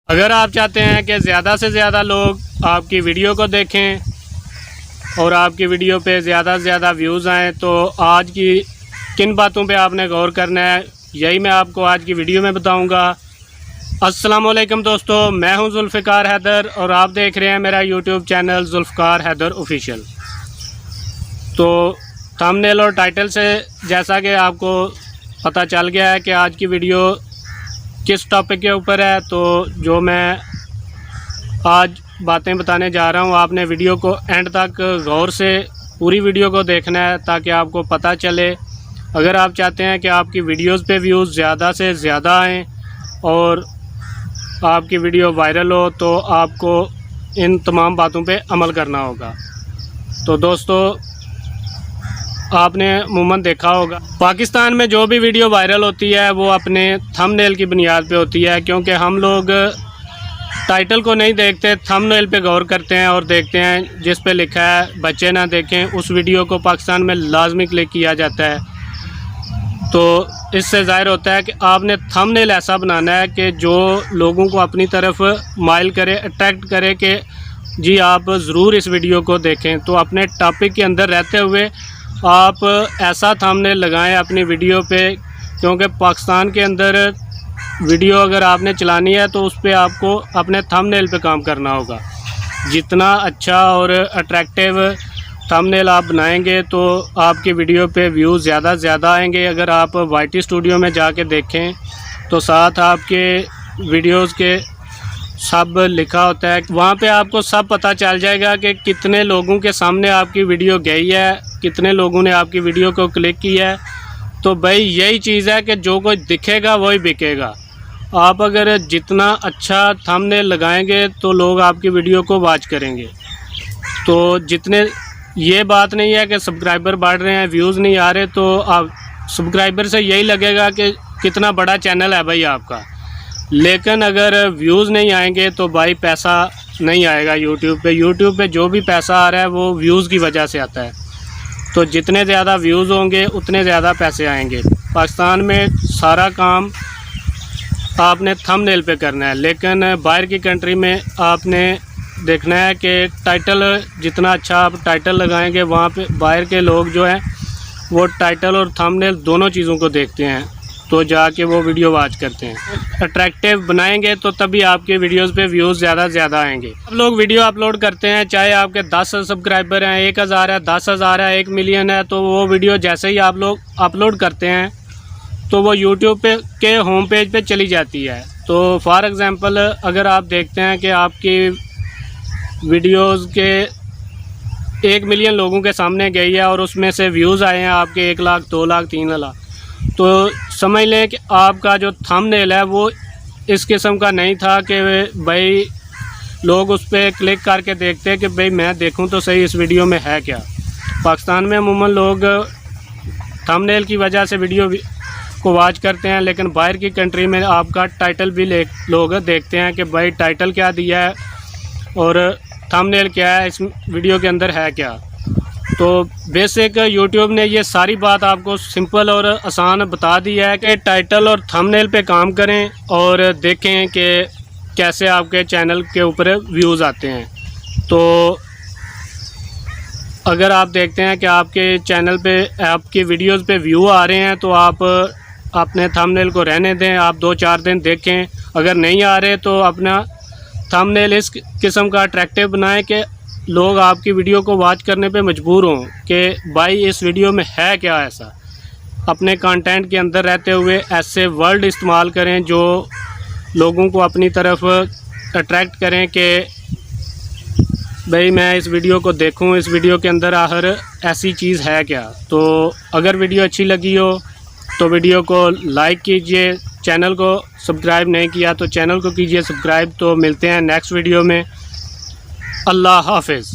अगर आप चाहते हैं कि ज़्यादा से ज़्यादा लोग आपकी वीडियो को देखें और आपकी वीडियो पे ज़्यादा से ज़्यादा व्यूज़ आएँ, तो आज की किन बातों पे आपने गौर करना है, यही मैं आपको आज की वीडियो में बताऊंगा। अस्सलाम वालेकुम दोस्तों, मैं हूं जुल्फ़िकार हैदर और आप देख रहे हैं मेरा YouTube channel Zulfiqar Haider official. तो थंबनेल और टाइटल से जैसा कि आपको पता चल गया है कि आज की वीडियो किस टॉपिक के ऊपर है, तो जो मैं आज बातें बताने जा रहा हूं, आपने वीडियो को एंड तक गौर से पूरी वीडियो को देखना है ताकि आपको पता चले। अगर आप चाहते हैं कि आपकी वीडियोस पे व्यूज़ ज़्यादा से ज़्यादा आएँ और आपकी वीडियो वायरल हो, तो आपको इन तमाम बातों पे अमल करना होगा। तो दोस्तों, आपने अमूमन देखा होगा पाकिस्तान में जो भी वीडियो वायरल होती है वो अपने थंबनेल की बुनियाद पे होती है, क्योंकि हम लोग टाइटल को नहीं देखते, थंबनेल पे गौर करते हैं और देखते हैं जिस पे लिखा है बच्चे ना देखें, उस वीडियो को पाकिस्तान में लाजमी क्लिक किया जाता है। तो इससे ज़ाहिर होता है कि आपने थंबनेल ऐसा बनाना है कि जो लोगों को अपनी तरफ माइल करे, अट्रैक्ट करे कि जी आप ज़रूर इस वीडियो को देखें। तो अपने टॉपिक के अंदर रहते हुए आप ऐसा थंबनेल लगाएं अपनी वीडियो पे, क्योंकि पाकिस्तान के अंदर वीडियो अगर आपने चलानी है तो उस पर आपको अपने थंबनेल पे काम करना होगा। जितना अच्छा और अट्रैक्टिव थंबनेल आप बनाएंगे तो आपकी वीडियो पे व्यूज़ ज़्यादा से ज़्यादा आएंगे। अगर आप वाईटी स्टूडियो में जाके देखें तो साथ आपके वीडियोस के सब लिखा होता है, वहाँ पे आपको सब पता चल जाएगा कि कितने लोगों के सामने आपकी वीडियो गई है, कितने लोगों ने आपकी वीडियो को क्लिक किया है। तो भाई यही चीज़ है कि जो कोई दिखेगा वही बिकेगा। आप अगर जितना अच्छा थंबनेल लगाएंगे तो लोग आपकी वीडियो को वॉच करेंगे। तो जितने, ये बात नहीं है कि सब्सक्राइबर बढ़ रहे हैं, व्यूज़ नहीं आ रहे, तो आप सब्सक्राइबर से यही लगेगा कि कितना बड़ा चैनल है भाई आपका, लेकिन अगर व्यूज़ नहीं आएंगे तो भाई पैसा नहीं आएगा यूट्यूब पे। यूट्यूब पे जो भी पैसा आ रहा है वो व्यूज़ की वजह से आता है। तो जितने ज़्यादा व्यूज़ होंगे उतने ज़्यादा पैसे आएंगे। पाकिस्तान में सारा काम आपने थंबनेल पे करना है, लेकिन बाहर की कंट्री में आपने देखना है कि टाइटल, जितना अच्छा आप टाइटल लगाएंगे वहाँ पे बाहर के लोग जो हैं वो टाइटल और थंबनेल दोनों चीज़ों को देखते हैं, तो जाके वो वीडियो वॉच करते हैं। अट्रैक्टिव बनाएंगे तो तभी आपके वीडियोस पे व्यूज़ ज़्यादा से ज़्यादा आएंगे। अब लोग वीडियो अपलोड करते हैं, चाहे आपके 10 सब्सक्राइबर हैं, 1000 है, 10,000 है, 1 मिलियन है, तो वो वीडियो जैसे ही आप लोग अपलोड करते हैं तो वो यूट्यूब पे के होम पेज पे चली जाती है। तो फॉर एग्ज़ाम्पल, अगर आप देखते हैं कि आपकी वीडियोस के 1 मिलियन लोगों के सामने गई है और उसमें से व्यूज़ आए हैं आपके 1 लाख, 2 लाख, 3 लाख, तो समझ लें कि आपका जो थंबनेल है वो इस किस्म का नहीं था कि भाई लोग उस पर क्लिक करके देखते हैं कि भाई मैं देखूं तो सही इस वीडियो में है क्या। पाकिस्तान में अमूमन लोग थंबनेल की वजह से वीडियो को वॉच करते हैं, लेकिन बाहर की कंट्री में आपका टाइटल भी लोग देखते हैं कि भाई टाइटल क्या दिया है और थंबनेल क्या है, इस वीडियो के अंदर है क्या। तो बेसिक यूट्यूब ने ये सारी बात आपको सिंपल और आसान बता दी है कि टाइटल और थंबनेल पे काम करें और देखें कि कैसे आपके चैनल के ऊपर व्यूज़ आते हैं। तो अगर आप देखते हैं कि आपके चैनल पे, आपकी वीडियोस पे व्यू आ रहे हैं, तो आप अपने थंबनेल को रहने दें, आप 2-4 दिन देखें। अगर नहीं आ रहे तो अपना थंबनेल इस किस्म का अट्रैक्टिव बनाएं कि लोग आपकी वीडियो को वॉच करने पे मजबूर हों कि भाई इस वीडियो में है क्या ऐसा। अपने कंटेंट के अंदर रहते हुए ऐसे वर्ड इस्तेमाल करें जो लोगों को अपनी तरफ अट्रैक्ट करें कि भाई मैं इस वीडियो को देखूं, इस वीडियो के अंदर आखिर ऐसी चीज़ है क्या। तो अगर वीडियो अच्छी लगी हो तो वीडियो को लाइक कीजिए, चैनल को सब्सक्राइब नहीं किया तो चैनल को कीजिए सब्सक्राइब। तो मिलते हैं नेक्स्ट वीडियो में। अल्लाह हाफ़िज़।